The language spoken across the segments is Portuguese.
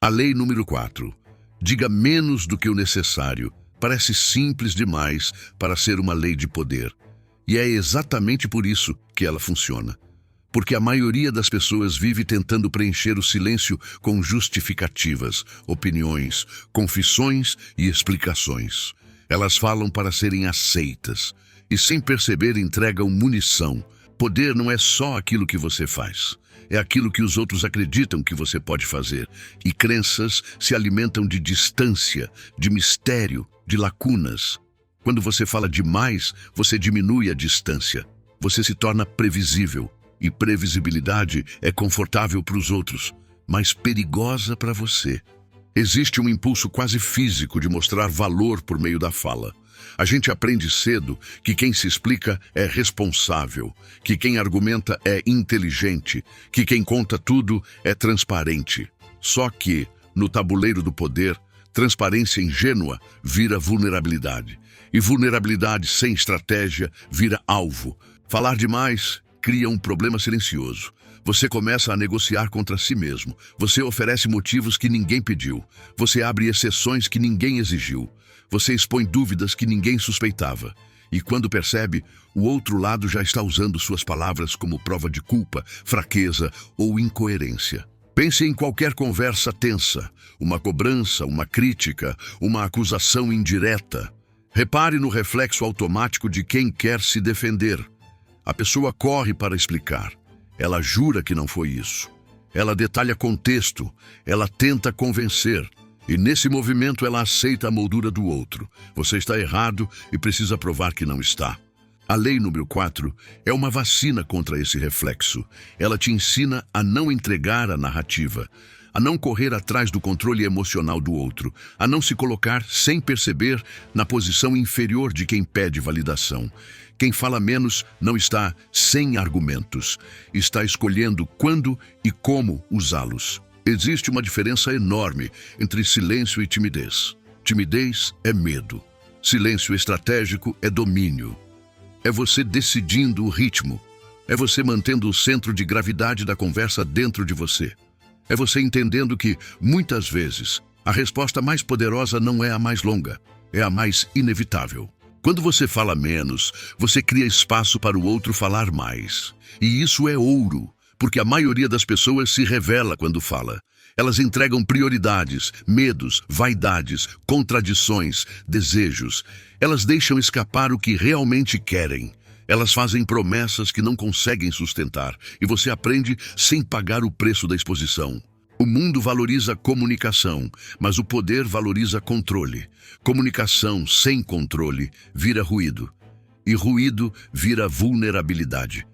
A lei número 4. Diga menos do que o necessário. Parece simples demais para ser uma lei de poder. E é exatamente por isso que ela funciona. Porque a maioria das pessoas vive tentando preencher o silêncio com justificativas, opiniões, confissões e explicações. Elas falam para serem aceitas e, sem perceber, entregam munição. Poder não é só aquilo que você faz. É aquilo que os outros acreditam que você pode fazer. E crenças se alimentam de distância, de mistério, de lacunas. Quando você fala demais, você diminui a distância. Você se torna previsível. E previsibilidade é confortável para os outros, mas perigosa para você. Existe um impulso quase físico de mostrar valor por meio da fala. A gente aprende cedo que quem se explica é responsável, que quem argumenta é inteligente, que quem conta tudo é transparente. Só que, no tabuleiro do poder, transparência ingênua vira vulnerabilidade. E vulnerabilidade sem estratégia vira alvo. Falar demais cria um problema silencioso. Você começa a negociar contra si mesmo. Você oferece motivos que ninguém pediu. Você abre exceções que ninguém exigiu. Você expõe dúvidas que ninguém suspeitava. E quando percebe, o outro lado já está usando suas palavras como prova de culpa, fraqueza ou incoerência. Pense em qualquer conversa tensa, uma cobrança, uma crítica, uma acusação indireta. Repare no reflexo automático de quem quer se defender. A pessoa corre para explicar. Ela jura que não foi isso. Ela detalha contexto. Ela tenta convencer. E nesse movimento ela aceita a moldura do outro. Você está errado e precisa provar que não está. A lei número 4 é uma vacina contra esse reflexo. Ela te ensina a não entregar a narrativa, a não correr atrás do controle emocional do outro, a não se colocar, sem perceber, na posição inferior de quem pede validação. Quem fala menos não está sem argumentos, está escolhendo quando e como usá-los. Existe uma diferença enorme entre silêncio e timidez. Timidez é medo. Silêncio estratégico é domínio. É você decidindo o ritmo. É você mantendo o centro de gravidade da conversa dentro de você. É você entendendo que, muitas vezes, a resposta mais poderosa não é a mais longa, é a mais inevitável. Quando você fala menos, você cria espaço para o outro falar mais. E isso é ouro, porque a maioria das pessoas se revela quando fala. Elas entregam prioridades, medos, vaidades, contradições, desejos. Elas deixam escapar o que realmente querem. Elas fazem promessas que não conseguem sustentar, e você aprende sem pagar o preço da exposição. O mundo valoriza comunicação, mas o poder valoriza controle. Comunicação sem controle vira ruído, e ruído vira vulnerabilidade.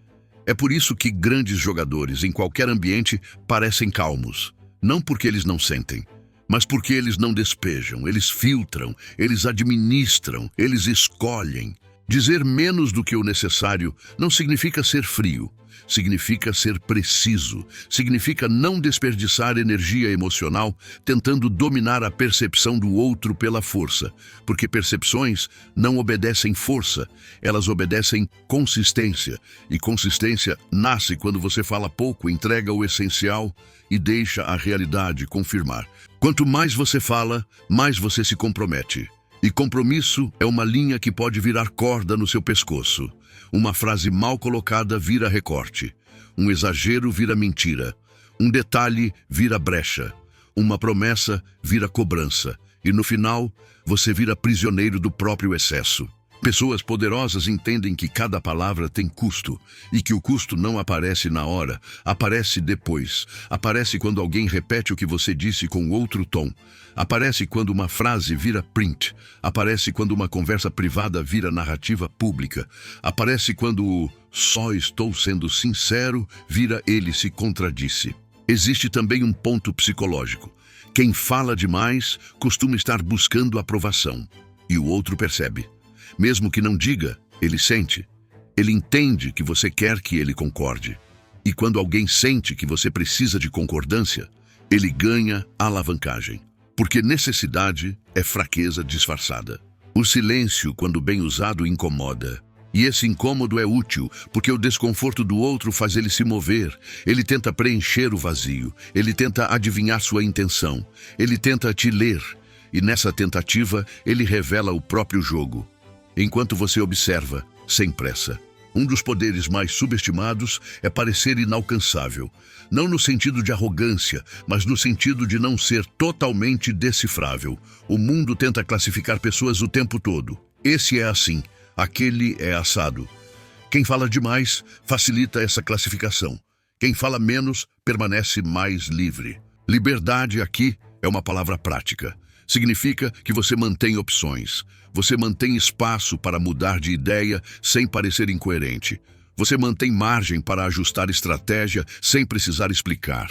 É por isso que grandes jogadores em qualquer ambiente parecem calmos. Não porque eles não sentem, mas porque eles não despejam, eles filtram, eles administram, eles escolhem. Dizer menos do que o necessário não significa ser frio, significa ser preciso, significa não desperdiçar energia emocional tentando dominar a percepção do outro pela força, porque percepções não obedecem força, elas obedecem consistência, e consistência nasce quando você fala pouco, entrega o essencial e deixa a realidade confirmar. Quanto mais você fala, mais você se compromete. E compromisso é uma linha que pode virar corda no seu pescoço. Uma frase mal colocada vira recorte. Um exagero vira mentira. Um detalhe vira brecha. Uma promessa vira cobrança. E no final, você vira prisioneiro do próprio excesso. Pessoas poderosas entendem que cada palavra tem custo e que o custo não aparece na hora, aparece depois. Aparece quando alguém repete o que você disse com outro tom. Aparece quando uma frase vira print. Aparece quando uma conversa privada vira narrativa pública. Aparece quando o "só estou sendo sincero" vira "ele se contradisse". Existe também um ponto psicológico. Quem fala demais costuma estar buscando aprovação. E o outro percebe. Mesmo que não diga, ele sente. Ele entende que você quer que ele concorde. E quando alguém sente que você precisa de concordância, ele ganha alavancagem. Porque necessidade é fraqueza disfarçada. O silêncio, quando bem usado, incomoda. E esse incômodo é útil, porque o desconforto do outro faz ele se mover. Ele tenta preencher o vazio. Ele tenta adivinhar sua intenção. Ele tenta te ler. E nessa tentativa, ele revela o próprio jogo. Enquanto você observa, sem pressa. Um dos poderes mais subestimados é parecer inalcançável. Não no sentido de arrogância, mas no sentido de não ser totalmente decifrável. O mundo tenta classificar pessoas o tempo todo. Esse é assim. Aquele é assado. Quem fala demais facilita essa classificação. Quem fala menos permanece mais livre. Liberdade aqui é uma palavra prática. Significa que você mantém opções. Você mantém espaço para mudar de ideia sem parecer incoerente. Você mantém margem para ajustar estratégia sem precisar explicar.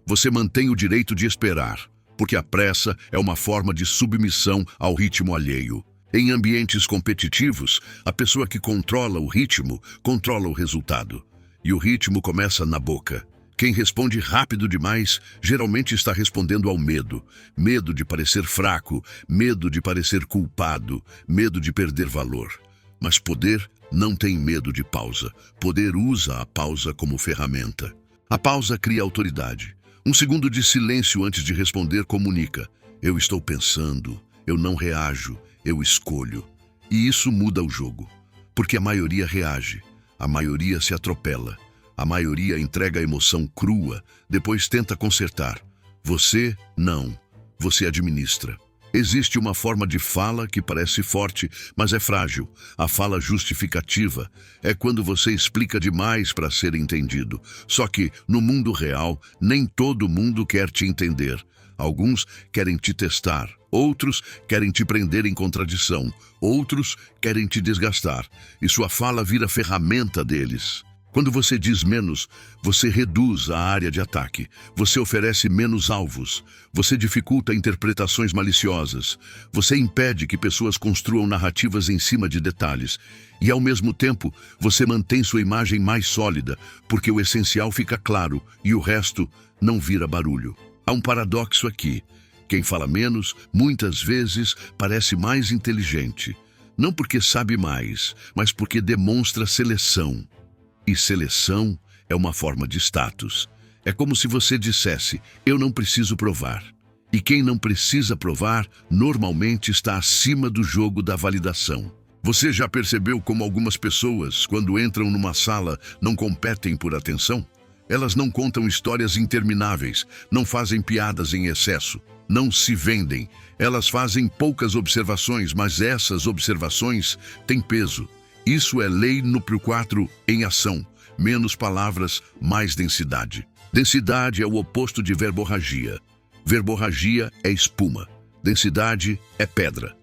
Você mantém o direito de esperar, porque a pressa é uma forma de submissão ao ritmo alheio. Em ambientes competitivos, a pessoa que controla o ritmo, controla o resultado. E o ritmo começa na boca. Quem responde rápido demais, geralmente está respondendo ao medo. Medo de parecer fraco, medo de parecer culpado, medo de perder valor. Mas poder não tem medo de pausa. Poder usa a pausa como ferramenta. A pausa cria autoridade. Um segundo de silêncio antes de responder comunica. Eu estou pensando, eu não reajo. Eu escolho. E isso muda o jogo. Porque a maioria reage. A maioria se atropela. A maioria entrega a emoção crua, depois tenta consertar. Você, não. Você administra. Existe uma forma de fala que parece forte, mas é frágil. A fala justificativa é quando você explica demais para ser entendido. Só que, no mundo real, nem todo mundo quer te entender. Alguns querem te testar, outros querem te prender em contradição, outros querem te desgastar, e sua fala vira ferramenta deles. Quando você diz menos, você reduz a área de ataque, você oferece menos alvos, você dificulta interpretações maliciosas, você impede que pessoas construam narrativas em cima de detalhes, e ao mesmo tempo você mantém sua imagem mais sólida, porque o essencial fica claro e o resto não vira barulho. Há um paradoxo aqui. Quem fala menos, muitas vezes, parece mais inteligente. Não porque sabe mais, mas porque demonstra seleção. E seleção é uma forma de status. É como se você dissesse, eu não preciso provar. E quem não precisa provar, normalmente está acima do jogo da validação. Você já percebeu como algumas pessoas, quando entram numa sala, não competem por atenção? Elas não contam histórias intermináveis, não fazem piadas em excesso, não se vendem. Elas fazem poucas observações, mas essas observações têm peso. Isso é lei número 4 em ação. Menos palavras, mais densidade. Densidade é o oposto de verborragia. Verborragia é espuma. Densidade é pedra.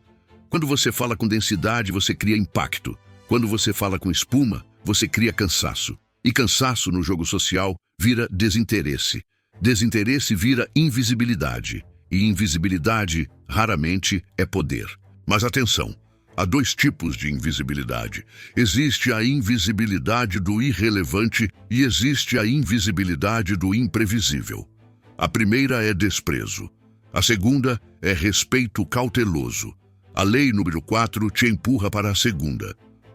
Quando você fala com densidade, você cria impacto. Quando você fala com espuma, você cria cansaço. E cansaço no jogo social vira desinteresse. Desinteresse vira invisibilidade. E invisibilidade, raramente, é poder. Mas atenção, há dois tipos de invisibilidade. Existe a invisibilidade do irrelevante e existe a invisibilidade do imprevisível. A primeira é desprezo. A segunda é respeito cauteloso. A lei número 4 te empurra para a segunda.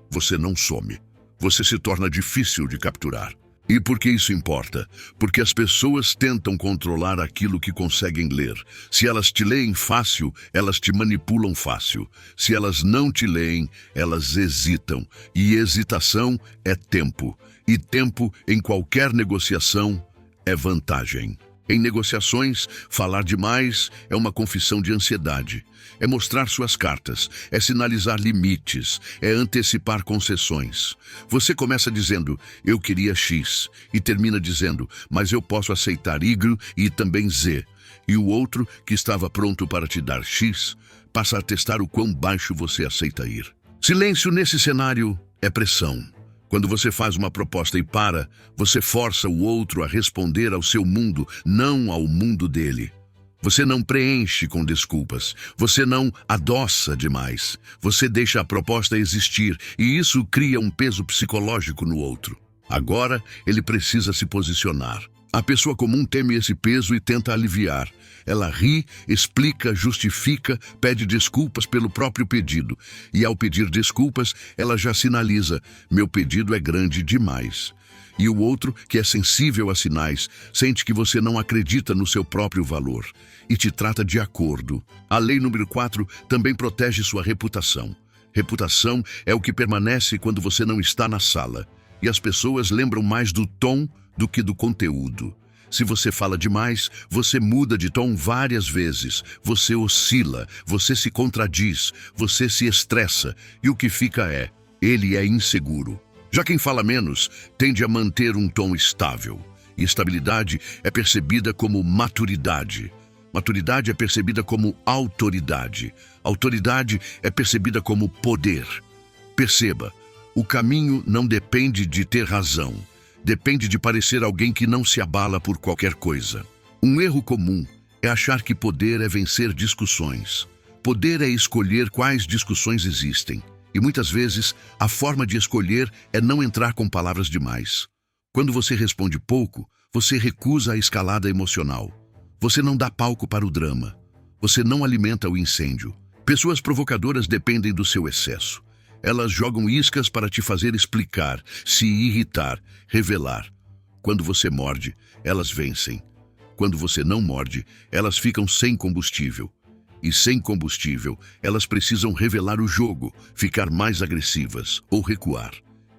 Você não some. Você se torna difícil de capturar. E por que isso importa? Porque as pessoas tentam controlar aquilo que conseguem ler. Se elas te leem fácil, elas te manipulam fácil. Se elas não te leem, elas hesitam. E hesitação é tempo. E tempo, em qualquer negociação, é vantagem. Em negociações, falar demais é uma confissão de ansiedade. É mostrar suas cartas, é sinalizar limites, é antecipar concessões. Você começa dizendo, eu queria X, e termina dizendo, mas eu posso aceitar Y e também Z. E o outro, que estava pronto para te dar X, passa a testar o quão baixo você aceita ir. Silêncio nesse cenário é pressão. Quando você faz uma proposta e para, você força o outro a responder ao seu mundo, não ao mundo dele. Você não preenche com desculpas, você não adoça demais, você deixa a proposta existir e isso cria um peso psicológico no outro. Agora, ele precisa se posicionar. A pessoa comum teme esse peso e tenta aliviar. Ela ri, explica, justifica, pede desculpas pelo próprio pedido. E ao pedir desculpas, ela já sinaliza: meu pedido é grande demais. E o outro, que é sensível a sinais, sente que você não acredita no seu próprio valor e te trata de acordo. A lei número 4 também protege sua reputação. Reputação é o que permanece quando você não está na sala. E as pessoas lembram mais do tom do que do conteúdo. Se você fala demais, você muda de tom várias vezes, você oscila, você se contradiz, você se estressa, e o que fica é: ele é inseguro. Já quem fala menos tende a manter um tom estável. E estabilidade é percebida como maturidade. Maturidade é percebida como autoridade. Autoridade é percebida como poder. Perceba, o caminho não depende de ter razão. Depende de parecer alguém que não se abala por qualquer coisa. Um erro comum é achar que poder é vencer discussões. Poder é escolher quais discussões existem. E muitas vezes, a forma de escolher é não entrar com palavras demais. Quando você responde pouco, você recusa a escalada emocional. Você não dá palco para o drama. Você não alimenta o incêndio. Pessoas provocadoras dependem do seu excesso. Elas jogam iscas para te fazer explicar, se irritar, revelar. Quando você morde, elas vencem. Quando você não morde, elas ficam sem combustível. E sem combustível, elas precisam revelar o jogo, ficar mais agressivas ou recuar.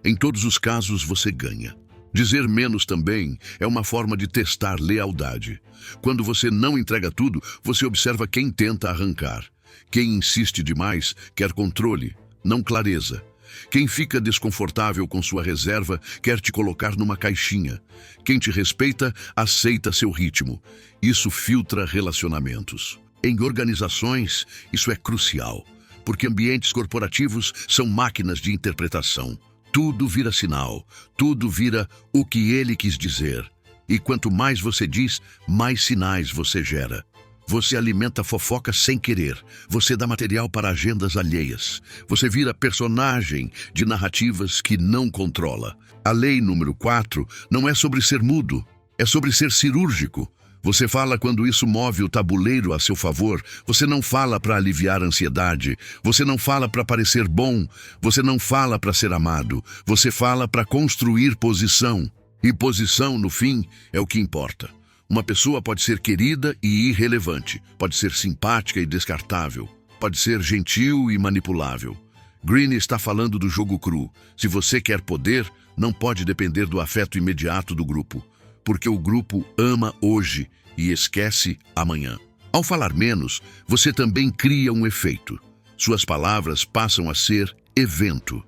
Em todos os casos, você ganha. Dizer menos também é uma forma de testar lealdade. Quando você não entrega tudo, você observa quem tenta arrancar. Quem insiste demais quer controle, não clareza. Quem fica desconfortável com sua reserva quer te colocar numa caixinha. Quem te respeita, aceita seu ritmo. Isso filtra relacionamentos. Em organizações, isso é crucial, porque ambientes corporativos são máquinas de interpretação. Tudo vira sinal, tudo vira o que ele quis dizer. E quanto mais você diz, mais sinais você gera. Você alimenta fofoca sem querer. Você dá material para agendas alheias. Você vira personagem de narrativas que não controla. A lei número 4 não é sobre ser mudo, é sobre ser cirúrgico. Você fala quando isso move o tabuleiro a seu favor. Você não fala para aliviar a ansiedade. Você não fala para parecer bom. Você não fala para ser amado. Você fala para construir posição. E posição, no fim, é o que importa. Uma pessoa pode ser querida e irrelevante, pode ser simpática e descartável, pode ser gentil e manipulável. Greene está falando do jogo cru. Se você quer poder, não pode depender do afeto imediato do grupo, porque o grupo ama hoje e esquece amanhã. Ao falar menos, você também cria um efeito. Suas palavras passam a ser evento.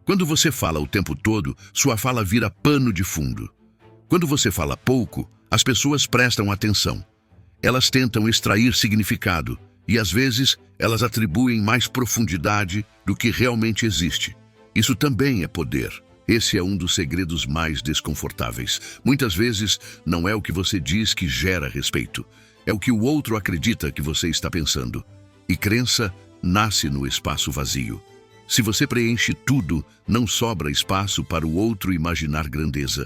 Quando você fala o tempo todo, sua fala vira pano de fundo. Quando você fala pouco, as pessoas prestam atenção. Elas tentam extrair significado e, às vezes, elas atribuem mais profundidade do que realmente existe. Isso também é poder. Esse é um dos segredos mais desconfortáveis. Muitas vezes, não é o que você diz que gera respeito. É o que o outro acredita que você está pensando. E crença nasce no espaço vazio. Se você preenche tudo, não sobra espaço para o outro imaginar grandeza.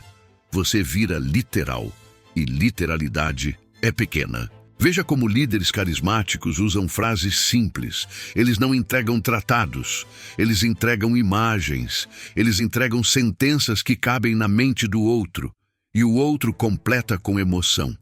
Você vira literal. E literalidade é pequena. Veja como líderes carismáticos usam frases simples. Eles não entregam tratados, eles entregam imagens, eles entregam sentenças que cabem na mente do outro, e o outro completa com emoção.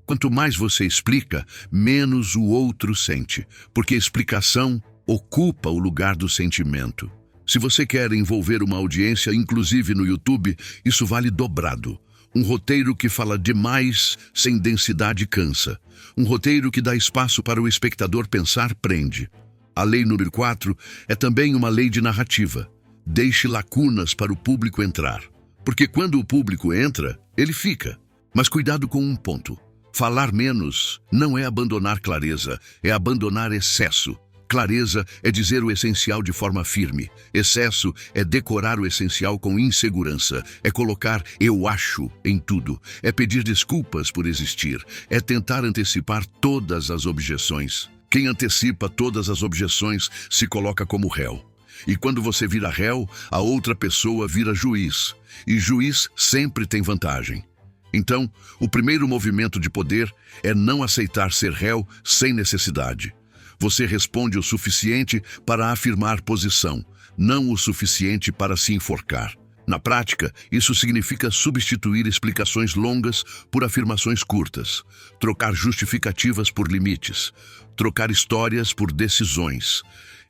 Quanto mais você explica, menos o outro sente, porque a explicação ocupa o lugar do sentimento. Se você quer envolver uma audiência, inclusive no YouTube, isso vale dobrado. Um roteiro que fala demais sem densidade cansa. Um roteiro que dá espaço para o espectador pensar prende. A lei número 4 é também uma lei de narrativa. Deixe lacunas para o público entrar. Porque quando o público entra, ele fica. Mas cuidado com um ponto. Falar menos não é abandonar clareza, é abandonar excesso. Clareza é dizer o essencial de forma firme. Excesso é decorar o essencial com insegurança. É colocar "eu acho" em tudo. É pedir desculpas por existir. É tentar antecipar todas as objeções. Quem antecipa todas as objeções se coloca como réu. E quando você vira réu, a outra pessoa vira juiz. E juiz sempre tem vantagem. Então, o primeiro movimento de poder é não aceitar ser réu sem necessidade. Você responde o suficiente para afirmar posição, não o suficiente para se enforcar. Na prática, isso significa substituir explicações longas por afirmações curtas, trocar justificativas por limites, trocar histórias por decisões.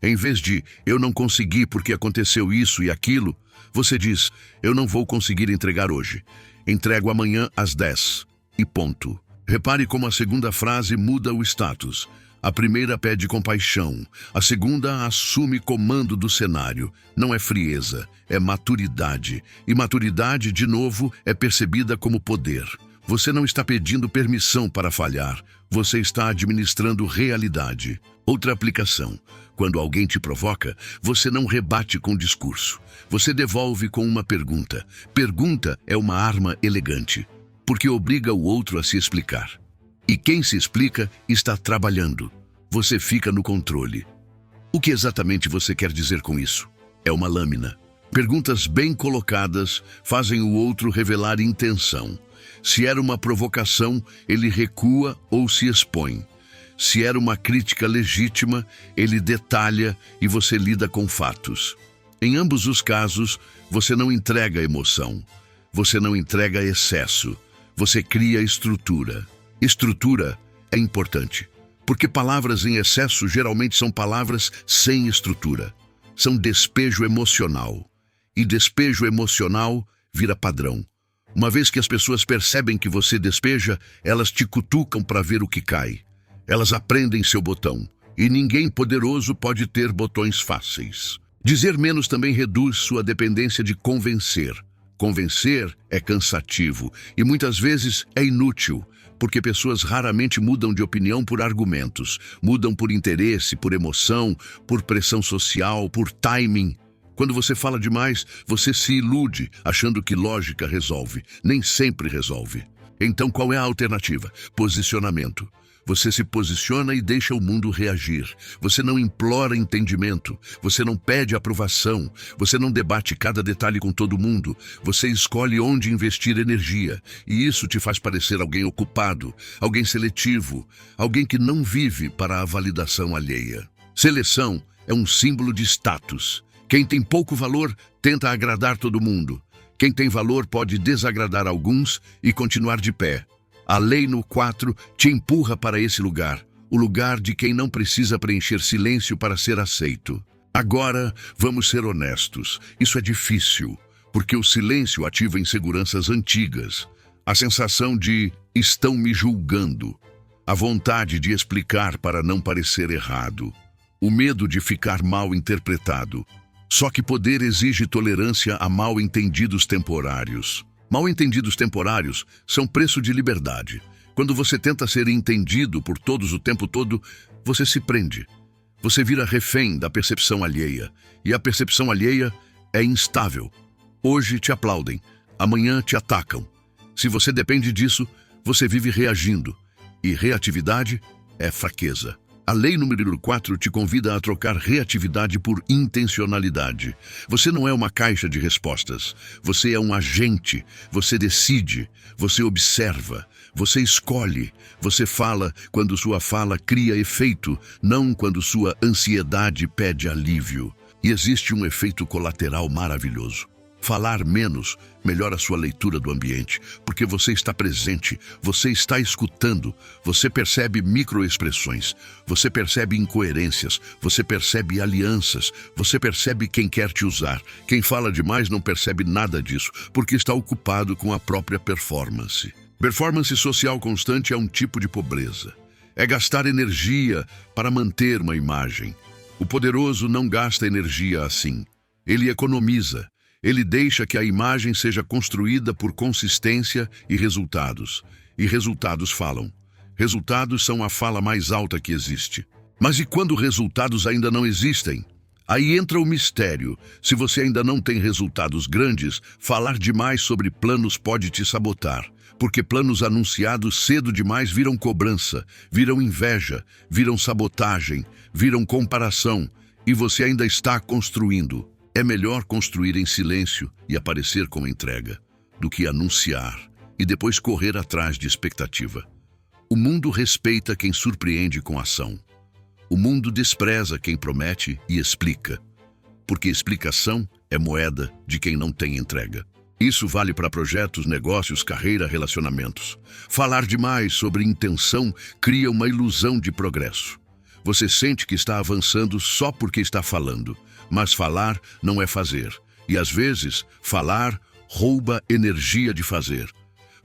Em vez de "eu não consegui porque aconteceu isso e aquilo", você diz "eu não vou conseguir entregar hoje. Entrego amanhã às 10. E ponto." Repare como a segunda frase muda o status. A primeira pede compaixão, a segunda assume comando do cenário. Não é frieza, é maturidade. E maturidade, de novo, é percebida como poder. Você não está pedindo permissão para falhar, você está administrando realidade. Outra aplicação. Quando alguém te provoca, você não rebate com discurso. Você devolve com uma pergunta. Pergunta é uma arma elegante, porque obriga o outro a se explicar. E quem se explica está trabalhando. Você fica no controle. O que exatamente você quer dizer com isso? É uma lâmina. Perguntas bem colocadas fazem o outro revelar intenção. Se era uma provocação, ele recua ou se expõe. Se era uma crítica legítima, ele detalha e você lida com fatos. Em ambos os casos, você não entrega emoção. Você não entrega excesso. Você cria estrutura. Estrutura é importante, porque palavras em excesso geralmente são palavras sem estrutura. São despejo emocional. E despejo emocional vira padrão. Uma vez que as pessoas percebem que você despeja, elas te cutucam para ver o que cai. Elas aprendem seu botão. E ninguém poderoso pode ter botões fáceis. Dizer menos também reduz sua dependência de convencer. Convencer é cansativo e muitas vezes é inútil, porque pessoas raramente mudam de opinião por argumentos. Mudam por interesse, por emoção, por pressão social, por timing. Quando você fala demais, você se ilude, achando que lógica resolve. Nem sempre resolve. Então qual é a alternativa? Posicionamento. Você se posiciona e deixa o mundo reagir. Você não implora entendimento. Você não pede aprovação. Você não debate cada detalhe com todo mundo. Você escolhe onde investir energia. E isso te faz parecer alguém ocupado, alguém seletivo, alguém que não vive para a validação alheia. Seleção é um símbolo de status. Quem tem pouco valor tenta agradar todo mundo. Quem tem valor pode desagradar alguns e continuar de pé. A lei no 4 te empurra para esse lugar, o lugar de quem não precisa preencher silêncio para ser aceito. Agora, vamos ser honestos. Isso é difícil, porque o silêncio ativa inseguranças antigas. A sensação de "estão me julgando", a vontade de explicar para não parecer errado, o medo de ficar mal interpretado. Só que poder exige tolerância a mal-entendidos temporários. Mal-entendidos temporários são preço de liberdade. Quando você tenta ser entendido por todos o tempo todo, você se prende. Você vira refém da percepção alheia. E a percepção alheia é instável. Hoje te aplaudem, amanhã te atacam. Se você depende disso, você vive reagindo. E reatividade é fraqueza. A lei número 4 te convida a trocar reatividade por intencionalidade. Você não é uma caixa de respostas. Você é um agente. Você decide. Você observa. Você escolhe. Você fala quando sua fala cria efeito, não quando sua ansiedade pede alívio. E existe um efeito colateral maravilhoso. Falar menos melhora sua leitura do ambiente, porque você está presente, você está escutando, você percebe microexpressões, você percebe incoerências, você percebe alianças, você percebe quem quer te usar. Quem fala demais não percebe nada disso, porque está ocupado com a própria performance. Performance social constante é um tipo de pobreza. É gastar energia para manter uma imagem. O poderoso não gasta energia assim. Ele economiza. Ele deixa que a imagem seja construída por consistência e resultados. E resultados falam. Resultados são a fala mais alta que existe. Mas e quando resultados ainda não existem? Aí entra o mistério. Se você ainda não tem resultados grandes, falar demais sobre planos pode te sabotar. Porque planos anunciados cedo demais viram cobrança, viram inveja, viram sabotagem, viram comparação. E você ainda está construindo. É melhor construir em silêncio e aparecer com entrega do que anunciar e depois correr atrás de expectativa. O mundo respeita quem surpreende com ação. O mundo despreza quem promete e explica, porque explicação é moeda de quem não tem entrega. Isso vale para projetos, negócios, carreira, relacionamentos. Falar demais sobre intenção cria uma ilusão de progresso. Você sente que está avançando só porque está falando, mas falar não é fazer. E às vezes, falar rouba energia de fazer.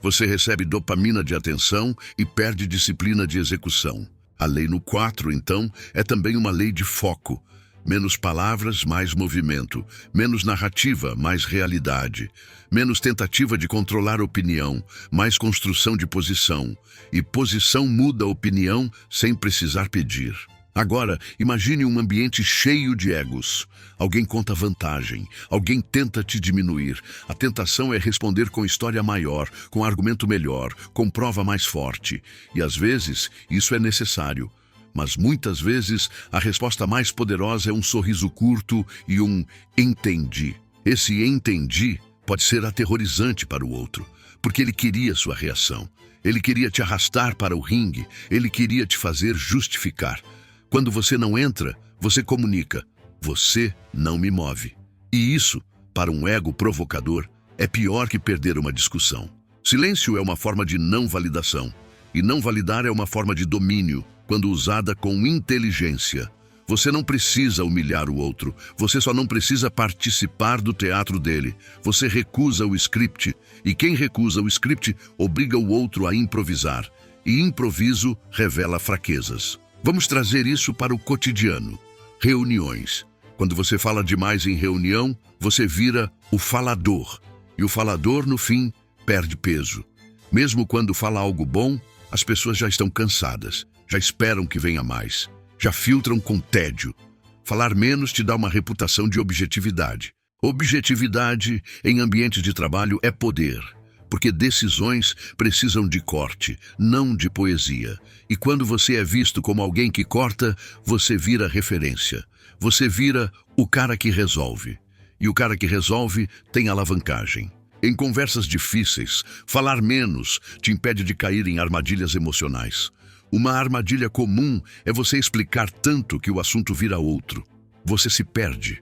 Você recebe dopamina de atenção e perde disciplina de execução. A lei no 4, então, é também uma lei de foco. Menos palavras, mais movimento. Menos narrativa, mais realidade. Menos tentativa de controlar a opinião, mais construção de posição. E posição muda a opinião sem precisar pedir. Agora, imagine um ambiente cheio de egos. Alguém conta vantagem, alguém tenta te diminuir. A tentação é responder com história maior, com argumento melhor, com prova mais forte. E às vezes, isso é necessário. Mas muitas vezes, a resposta mais poderosa é um sorriso curto e um entendi. Esse entendi pode ser aterrorizante para o outro, porque ele queria sua reação. Ele queria te arrastar para o ringue, ele queria te fazer justificar. Quando você não entra, você comunica: você não me move. E isso, para um ego provocador, é pior que perder uma discussão. Silêncio é uma forma de não validação. E não validar é uma forma de domínio, quando usada com inteligência. Você não precisa humilhar o outro, você só não precisa participar do teatro dele. Você recusa o script, e quem recusa o script obriga o outro a improvisar. E improviso revela fraquezas. Vamos trazer isso para o cotidiano. Reuniões. Quando você fala demais em reunião, você vira o falador. E o falador, no fim, perde peso. Mesmo quando fala algo bom, as pessoas já estão cansadas, já esperam que venha mais, já filtram com tédio. Falar menos te dá uma reputação de objetividade. Objetividade em ambientes de trabalho é poder, porque decisões precisam de corte, não de poesia. E quando você é visto como alguém que corta, você vira referência. Você vira o cara que resolve. E o cara que resolve tem alavancagem. Em conversas difíceis, falar menos te impede de cair em armadilhas emocionais. Uma armadilha comum é você explicar tanto que o assunto vira outro. Você se perde.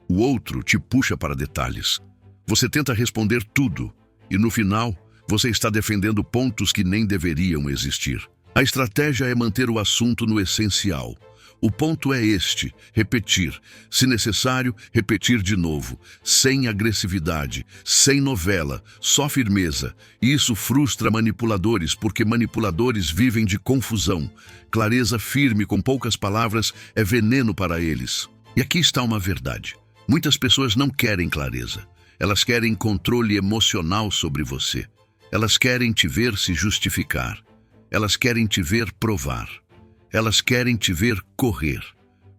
O outro te puxa para detalhes. Você tenta responder tudo. E no final, você está defendendo pontos que nem deveriam existir. A estratégia é manter o assunto no essencial. O ponto é este: repetir. Se necessário, repetir de novo. Sem agressividade, sem novela, só firmeza. E isso frustra manipuladores, porque manipuladores vivem de confusão. Clareza firme com poucas palavras é veneno para eles. E aqui está uma verdade. Muitas pessoas não querem clareza. Elas querem controle emocional sobre você. Elas querem te ver se justificar. Elas querem te ver provar. Elas querem te ver correr.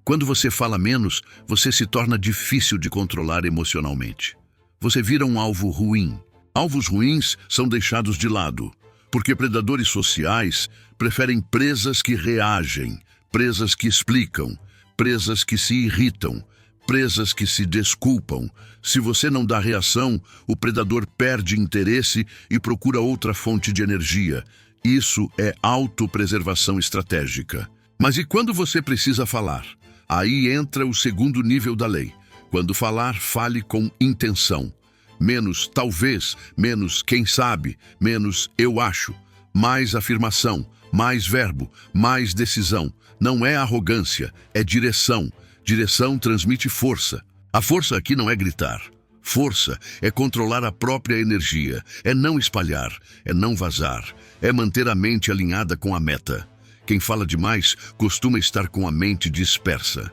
Quando você fala menos, você se torna difícil de controlar emocionalmente. Você vira um alvo ruim. Alvos ruins são deixados de lado, porque predadores sociais preferem presas que reagem, presas que explicam, presas que se irritam, presas que se desculpam. Se você não dá reação, o predador perde interesse e procura outra fonte de energia. Isso é autopreservação estratégica. Mas e quando você precisa falar? Aí entra o segundo nível da lei. Quando falar, fale com intenção. Menos talvez, menos quem sabe, menos eu acho. Mais afirmação, mais verbo, mais decisão. Não é arrogância, é direção. Direção transmite força. A força aqui não é gritar. Força é controlar a própria energia, é não espalhar, é não vazar, é manter a mente alinhada com a meta. Quem fala demais costuma estar com a mente dispersa.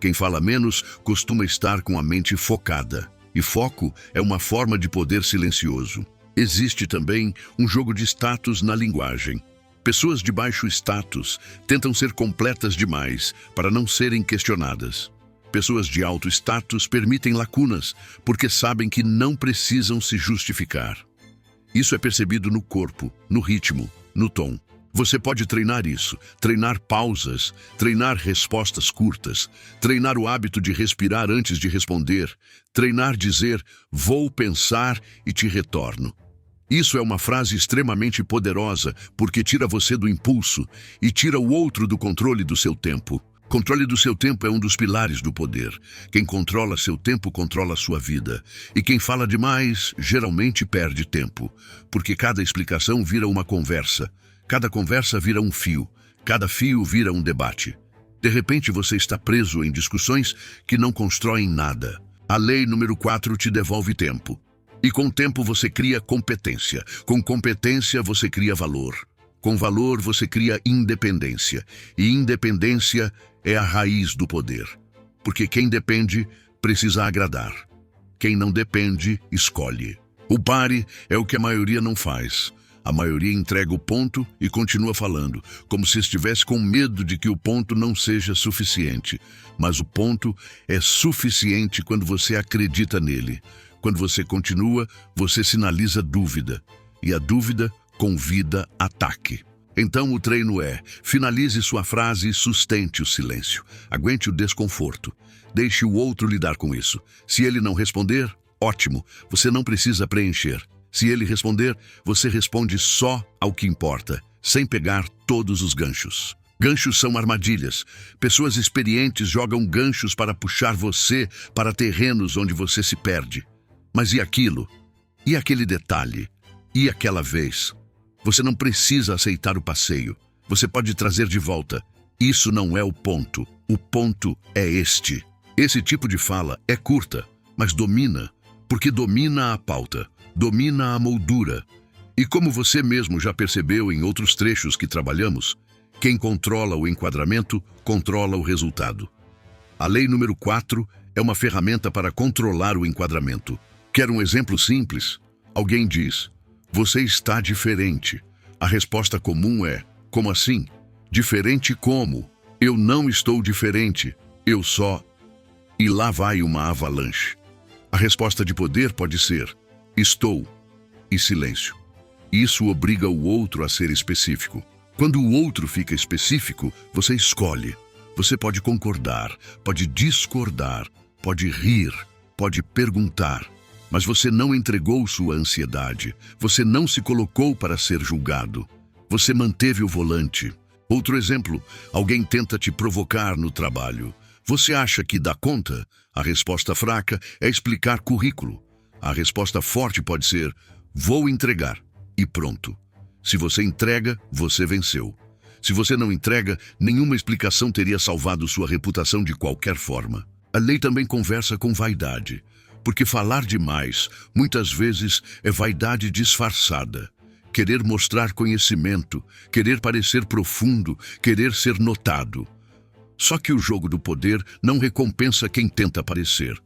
Quem fala menos costuma estar com a mente focada. E foco é uma forma de poder silencioso. Existe também um jogo de status na linguagem. Pessoas de baixo status tentam ser completas demais para não serem questionadas. Pessoas de alto status permitem lacunas porque sabem que não precisam se justificar. Isso é percebido no corpo, no ritmo, no tom. Você pode treinar isso, treinar pausas, treinar respostas curtas, treinar o hábito de respirar antes de responder, treinar dizer, vou pensar e te retorno. Isso é uma frase extremamente poderosa, porque tira você do impulso e tira o outro do controle do seu tempo. Controle do seu tempo é um dos pilares do poder. Quem controla seu tempo controla sua vida. E quem fala demais, geralmente perde tempo. Porque cada explicação vira uma conversa. Cada conversa vira um fio. Cada fio vira um debate. De repente você está preso em discussões que não constroem nada. A lei número 4 te devolve tempo. E com tempo você cria competência. Com competência você cria valor. Com valor você cria independência. E independência é a raiz do poder. Porque quem depende precisa agradar. Quem não depende, escolhe. O pare é o que a maioria não faz. A maioria entrega o ponto e continua falando, como se estivesse com medo de que o ponto não seja suficiente. Mas o ponto é suficiente quando você acredita nele. Quando você continua, você sinaliza dúvida. E a dúvida convida ataque. Então o treino é: finalize sua frase e sustente o silêncio. Aguente o desconforto. Deixe o outro lidar com isso. Se ele não responder, ótimo, você não precisa preencher. Se ele responder, você responde só ao que importa, sem pegar todos os ganchos. Ganchos são armadilhas. Pessoas experientes jogam ganchos para puxar você para terrenos onde você se perde. Mas e aquilo? E aquele detalhe? E aquela vez? Você não precisa aceitar o passeio. Você pode trazer de volta. Isso não é o ponto. O ponto é este. Esse tipo de fala é curta, mas domina, porque domina a pauta, domina a moldura. E como você mesmo já percebeu em outros trechos que trabalhamos, quem controla o enquadramento, controla o resultado. A lei número 4 é uma ferramenta para controlar o enquadramento. Quer um exemplo simples? Alguém diz: você está diferente. A resposta comum é: como assim? Diferente como? Eu não estou diferente. Eu só... E lá vai uma avalanche. A resposta de poder pode ser: estou. E silêncio. Isso obriga o outro a ser específico. Quando o outro fica específico, você escolhe. Você pode concordar, pode discordar, pode rir, pode perguntar. Mas você não entregou sua ansiedade. Você não se colocou para ser julgado. Você manteve o volante. Outro exemplo: alguém tenta te provocar no trabalho. Você acha que dá conta? A resposta fraca é explicar currículo. A resposta forte pode ser: vou entregar. E pronto. Se você entrega, você venceu. Se você não entrega, nenhuma explicação teria salvado sua reputação de qualquer forma. A lei também conversa com vaidade. Porque falar demais, muitas vezes, é vaidade disfarçada. Querer mostrar conhecimento, querer parecer profundo, querer ser notado. Só que o jogo do poder não recompensa quem tenta parecer.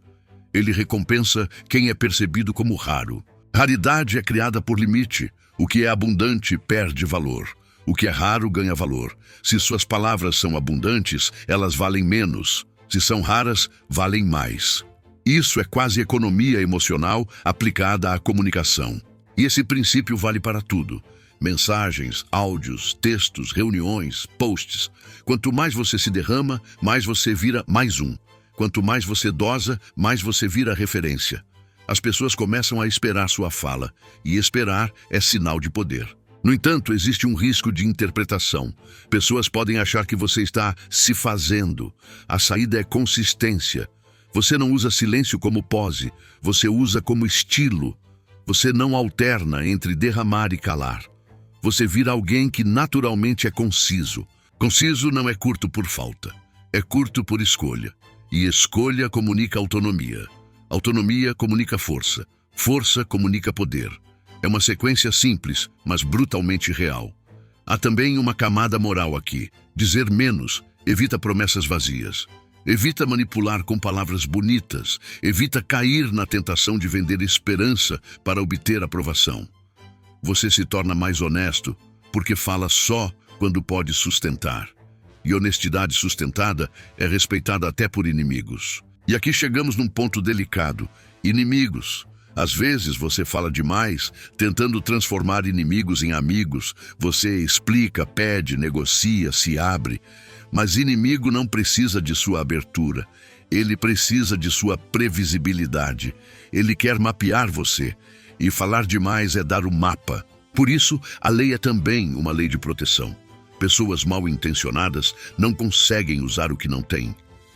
Ele recompensa quem é percebido como raro. Raridade é criada por limite. O que é abundante perde valor. O que é raro ganha valor. Se suas palavras são abundantes, elas valem menos. Se são raras, valem mais. Isso é quase economia emocional aplicada à comunicação. E esse princípio vale para tudo. Mensagens, áudios, textos, reuniões, posts. Quanto mais você se derrama, mais você vira mais um. Quanto mais você dosa, mais você vira referência. As pessoas começam a esperar sua fala, e esperar é sinal de poder. No entanto, existe um risco de interpretação. Pessoas podem achar que você está se fazendo. A saída é consistência. Você não usa silêncio como pose, você usa como estilo. Você não alterna entre derramar e calar. Você vira alguém que naturalmente é conciso. Conciso não é curto por falta, é curto por escolha. E escolha comunica autonomia. Autonomia comunica força. Força comunica poder. É uma sequência simples, mas brutalmente real. Há também uma camada moral aqui. Dizer menos evita promessas vazias. Evita manipular com palavras bonitas. Evita cair na tentação de vender esperança para obter aprovação. Você se torna mais honesto porque fala só quando pode sustentar. E honestidade sustentada é respeitada até por inimigos. E aqui chegamos num ponto delicado. Inimigos. Às vezes você fala demais, tentando transformar inimigos em amigos. Você explica, pede, negocia, se abre. Mas inimigo não precisa de sua abertura. Ele precisa de sua previsibilidade. Ele quer mapear você. E falar demais é dar o mapa. Por isso, a lei é também uma lei de proteção. Pessoas mal intencionadas não conseguem usar o que não têm.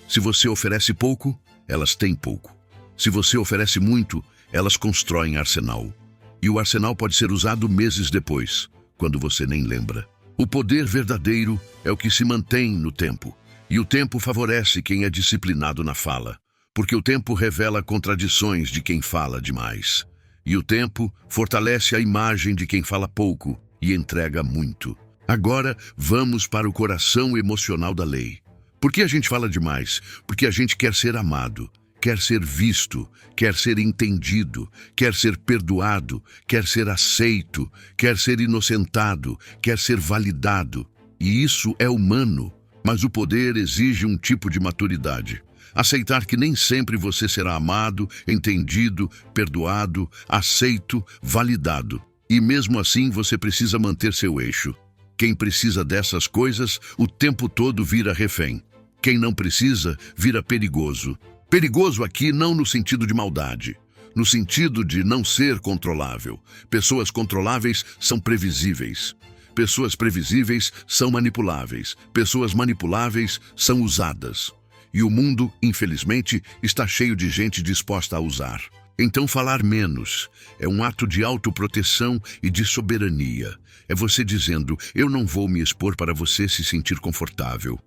Se você oferece pouco, elas têm pouco. Se você oferece muito, elas constroem arsenal. E o arsenal pode ser usado meses depois, quando você nem lembra. O poder verdadeiro é o que se mantém no tempo. E o tempo favorece quem é disciplinado na fala. Porque o tempo revela contradições de quem fala demais. E o tempo fortalece a imagem de quem fala pouco e entrega muito. Agora, vamos para o coração emocional da lei. Por que a gente fala demais? Porque a gente quer ser amado, quer ser visto, quer ser entendido, quer ser perdoado, quer ser aceito, quer ser inocentado, quer ser validado. E isso é humano, mas o poder exige um tipo de maturidade. Aceitar que nem sempre você será amado, entendido, perdoado, aceito, validado. E mesmo assim você precisa manter seu eixo. Quem precisa dessas coisas, o tempo todo vira refém. Quem não precisa, vira perigoso. Perigoso aqui não no sentido de maldade, no sentido de não ser controlável. Pessoas controláveis são previsíveis. Pessoas previsíveis são manipuláveis. Pessoas manipuláveis são usadas. E o mundo, infelizmente, está cheio de gente disposta a usar. Então falar menos é um ato de autoproteção e de soberania. É você dizendo, eu não vou me expor para você se sentir confortável.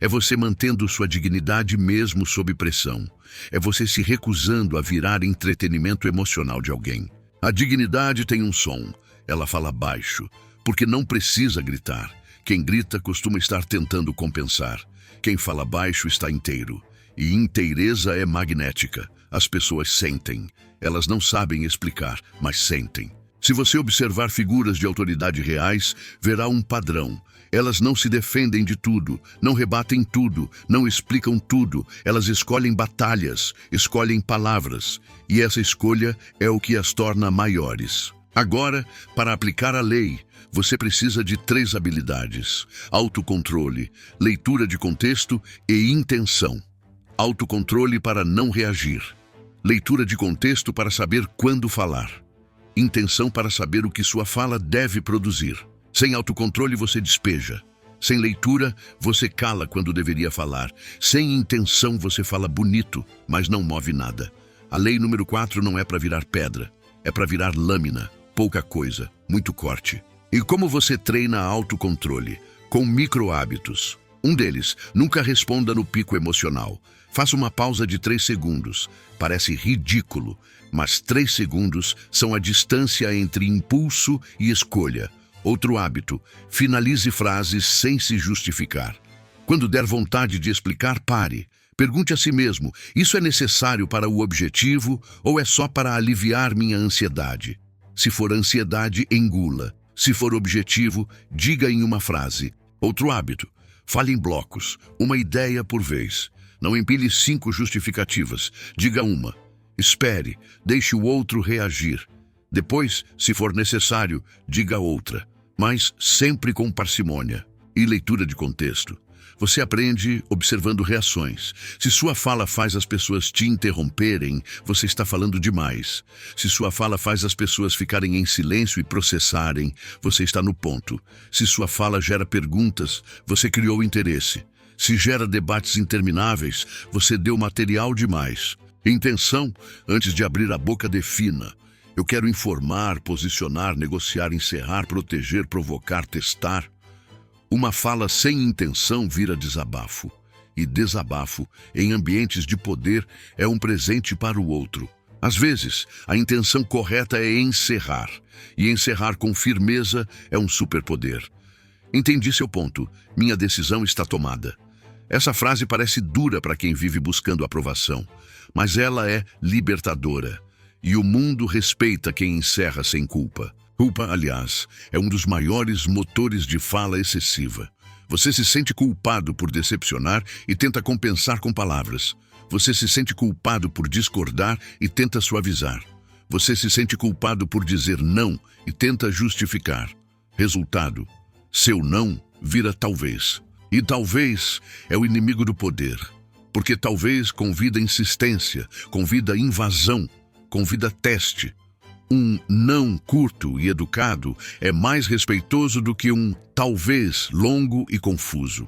É você mantendo sua dignidade mesmo sob pressão. É você se recusando a virar entretenimento emocional de alguém. A dignidade tem um som. Ela fala baixo, porque não precisa gritar. Quem grita costuma estar tentando compensar. Quem fala baixo está inteiro. E inteireza é magnética. As pessoas sentem. Elas não sabem explicar, mas sentem. Se você observar figuras de autoridade reais, verá um padrão. Elas não se defendem de tudo, não rebatem tudo, não explicam tudo. Elas escolhem batalhas, escolhem palavras. E essa escolha é o que as torna maiores. Agora, para aplicar a lei, você precisa de 3 habilidades: autocontrole, leitura de contexto e intenção. Autocontrole para não reagir. Leitura de contexto para saber quando falar. Intenção para saber o que sua fala deve produzir. Sem autocontrole você despeja. Sem leitura, você cala quando deveria falar. Sem intenção você fala bonito, mas não move nada. A lei número 4 não é para virar pedra. É para virar lâmina. Pouca coisa, muito corte. E como você treina autocontrole? Com micro hábitos. Um deles, nunca responda no pico emocional. Faça uma pausa de 3 segundos. Parece ridículo, mas 3 segundos são a distância entre impulso e escolha. Outro hábito, finalize frases sem se justificar. Quando der vontade de explicar, pare. Pergunte a si mesmo, isso é necessário para o objetivo ou é só para aliviar minha ansiedade? Se for ansiedade, engula. Se for objetivo, diga em uma frase. Outro hábito, fale em blocos, uma ideia por vez. Não empilhe 5 justificativas, diga uma. Espere, deixe o outro reagir. Depois, se for necessário, diga outra, mas sempre com parcimônia. E leitura de contexto. Você aprende observando reações. Se sua fala faz as pessoas te interromperem, você está falando demais. Se sua fala faz as pessoas ficarem em silêncio e processarem, você está no ponto. Se sua fala gera perguntas, você criou interesse. Se gera debates intermináveis, você deu material demais. Intenção, antes de abrir a boca, defina. Eu quero informar, posicionar, negociar, encerrar, proteger, provocar, testar. Uma fala sem intenção vira desabafo. E desabafo, em ambientes de poder, é um presente para o outro. Às vezes, a intenção correta é encerrar. E encerrar com firmeza é um superpoder. Entendi seu ponto. Minha decisão está tomada. Essa frase parece dura para quem vive buscando aprovação, mas ela é libertadora. E o mundo respeita quem encerra sem culpa. Culpa, aliás, é um dos maiores motores de fala excessiva. Você se sente culpado por decepcionar e tenta compensar com palavras. Você se sente culpado por discordar e tenta suavizar. Você se sente culpado por dizer não e tenta justificar. Resultado, seu não vira talvez. E talvez é o inimigo do poder. Porque talvez convida insistência, convida invasão, convida teste. Um não curto e educado é mais respeitoso do que um talvez longo e confuso.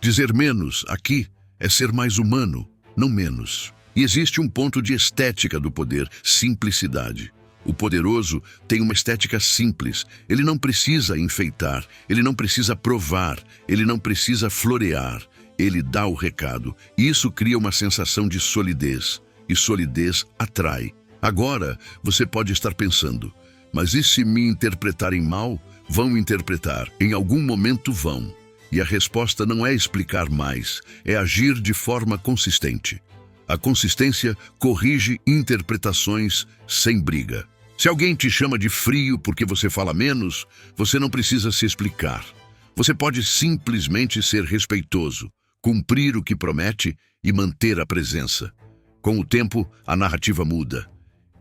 Dizer menos aqui é ser mais humano, não menos. E existe um ponto de estética do poder, simplicidade. O poderoso tem uma estética simples. Ele não precisa enfeitar, ele não precisa provar, ele não precisa florear. Ele dá o recado. E isso cria uma sensação de solidez. E solidez atrai. Agora, você pode estar pensando, mas e se me interpretarem mal? Vão interpretar. Em algum momento vão. E a resposta não é explicar mais, é agir de forma consistente. A consistência corrige interpretações sem briga. Se alguém te chama de frio porque você fala menos, você não precisa se explicar. Você pode simplesmente ser respeitoso, cumprir o que promete e manter a presença. Com o tempo, a narrativa muda.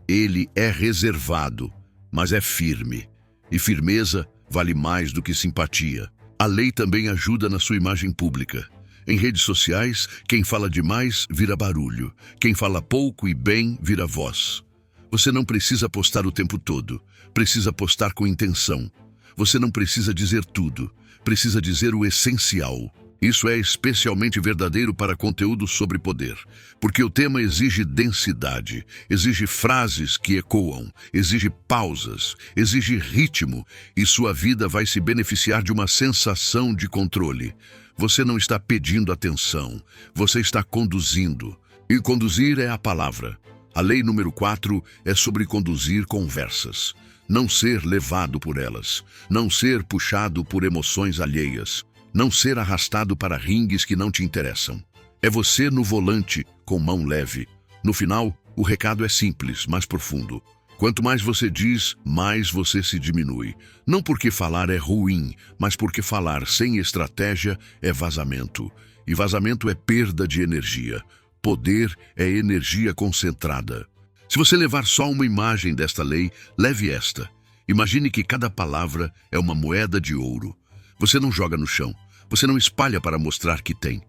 Ele é reservado, mas é firme. E firmeza vale mais do que simpatia. A lei também ajuda na sua imagem pública. Em redes sociais, quem fala demais vira barulho. Quem fala pouco e bem vira voz. Você não precisa postar o tempo todo. Precisa postar com intenção. Você não precisa dizer tudo. Precisa dizer o essencial. Isso é especialmente verdadeiro para conteúdo sobre poder, porque o tema exige densidade, exige frases que ecoam, exige pausas, exige ritmo, e sua vida vai se beneficiar de uma sensação de controle. Você não está pedindo atenção, você está conduzindo. E conduzir é a palavra. A lei número 4 é sobre conduzir conversas. Não ser levado por elas, não ser puxado por emoções alheias. Não ser arrastado para ringues que não te interessam. É você no volante, com mão leve. No final, o recado é simples, mas profundo. Quanto mais você diz, mais você se diminui. Não porque falar é ruim, mas porque falar sem estratégia é vazamento. E vazamento é perda de energia. Poder é energia concentrada. Se você levar só uma imagem desta lei, leve esta. Imagine que cada palavra é uma moeda de ouro. Você não joga no chão. Você não espalha para mostrar que tem.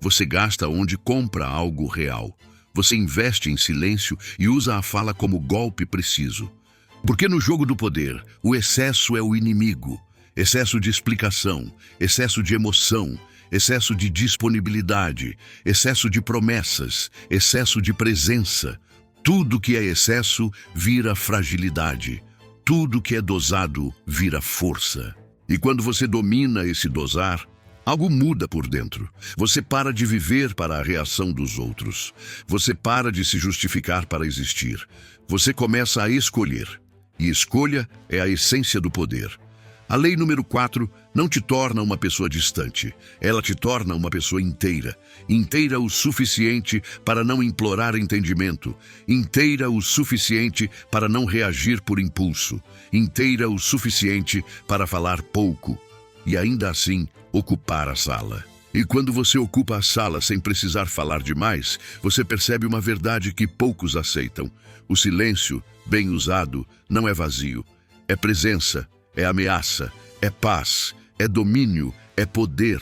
Você gasta onde compra algo real. Você investe em silêncio e usa a fala como golpe preciso. Porque no jogo do poder, o excesso é o inimigo. Excesso de explicação, excesso de emoção, excesso de disponibilidade, excesso de promessas, excesso de presença. Tudo que é excesso vira fragilidade. Tudo que é dosado vira força. E quando você domina esse dosar, algo muda por dentro. Você para de viver para a reação dos outros. Você para de se justificar para existir. Você começa a escolher. E escolha é a essência do poder. A lei número 4 não te torna uma pessoa distante. Ela te torna uma pessoa inteira. Inteira o suficiente para não implorar entendimento. Inteira o suficiente para não reagir por impulso. Inteira o suficiente para falar pouco. E ainda assim, ocupar a sala. E quando você ocupa a sala sem precisar falar demais, você percebe uma verdade que poucos aceitam. O silêncio, bem usado, não é vazio. É presença. É ameaça, é paz, é domínio, é poder.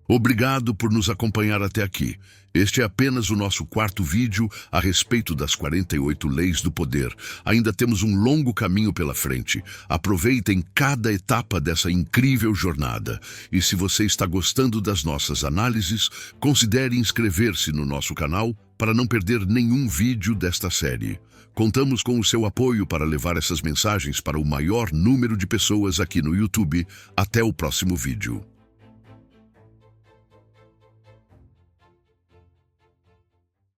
Obrigado por nos acompanhar até aqui. Este é apenas o nosso 4º vídeo a respeito das 48 leis do poder. Ainda temos um longo caminho pela frente. Aproveitem cada etapa dessa incrível jornada. E se você está gostando das nossas análises, considere inscrever-se no nosso canal para não perder nenhum vídeo desta série. Contamos com o seu apoio para levar essas mensagens para o maior número de pessoas aqui no YouTube. Até o próximo vídeo.